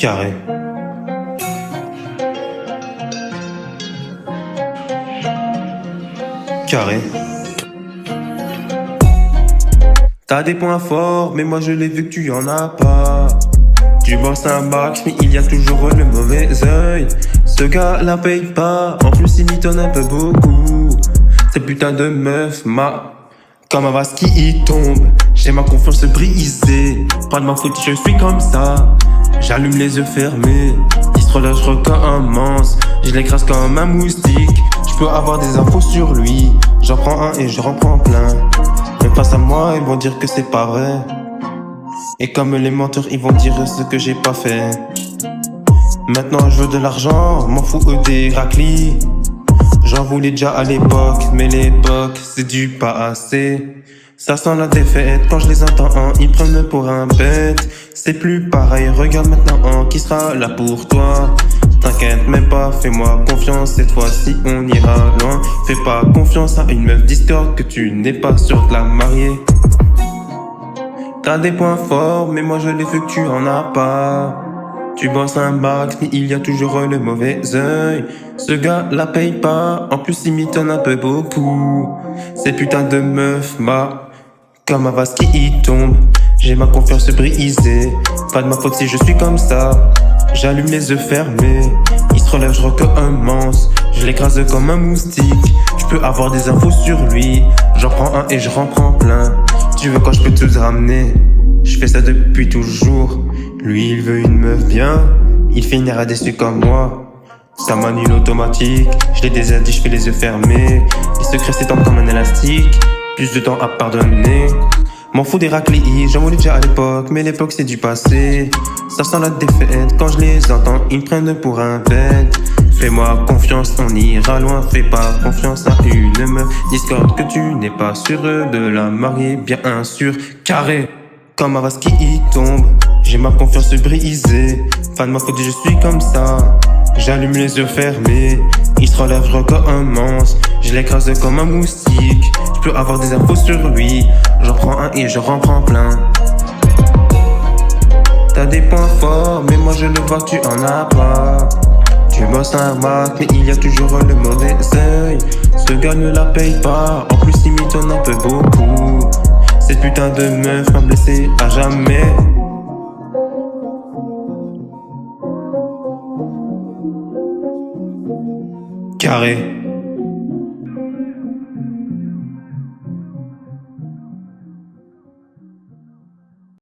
Carré. Carré. T'as des points forts, mais moi je l'ai vu que tu en as pas. Tu bosses un max, mais il y a toujours le mauvais œil. Ce gars la paye pas, en plus il m'étonne un peu beaucoup. Cette putain de meuf m'a comme un vase qui y tombe. J'ai ma confiance brisée, pas de ma faute, je suis comme ça. J'allume les yeux fermés, il se relâche recommence. Je l'écrase comme un moustique, je peux avoir des infos sur lui. J'en prends un et je reprends plein. Même face à moi, ils vont dire que c'est pas vrai. Et comme les menteurs, ils vont dire ce que j'ai pas fait. Maintenant je veux de l'argent, m'en fous des raclis. J'en voulais déjà à l'époque, mais l'époque c'est du passé. Ça sent la défaite quand je les entends, ils me prennent pour un bête. C'est plus pareil, regarde maintenant, qui sera là pour toi. T'inquiète même pas, fais-moi confiance, cette fois-ci on ira loin. Fais pas confiance à une meuf Discord que tu n'es pas sûr de la marier. T'as des points forts, mais moi je l'ai vu que tu en as pas. Tu bosses un max, mais il y a toujours le mauvais œil. Ce gars la paye pas, en plus il m'étonne un peu beaucoup. Ces putains de meufs m'a comme un vase qui y tombe. J'ai ma confiance brisée, pas de ma faute si je suis comme ça. J'allume les yeux fermés, il se relève, je recommence. Je l'écrase comme un moustique, je peux avoir des infos sur lui. J'en prends un et je reprends plein. Tu veux quand je peux te ramener, je fais ça depuis toujours. Lui il veut une meuf bien, il finira déçu comme moi. Ça manule automatique, je l'ai déjà dit, je fais les yeux fermés. Les secrets s'étendent comme un élastique, plus de temps à pardonner. M'en fous des raclis, j'en voulais déjà à l'époque, mais l'époque c'est du passé. Ça sent la défaite, quand je les entends, ils me prennent pour un bête. Fais-moi confiance, on ira loin, fais pas confiance à une meuf Discord que tu n'es pas sûr de la marier, bien sûr. Carré, comme un vase qui y tombe, j'ai ma confiance brisée. Pas de ma faute, je suis comme ça. J'allume les yeux fermés, il se relève, je recommence. Je l'écrase comme un moustique, je peux avoir des infos sur lui. J'en prends un et je reprends plein. T'as des points forts, mais moi je le vois que tu en as pas. Tu bosses un max, mais il y a toujours le mauvais œil. Ce gars ne la paye pas, en plus il m'étonne un peu beaucoup. Cette putain de meuf m'a blessé à jamais. Carré.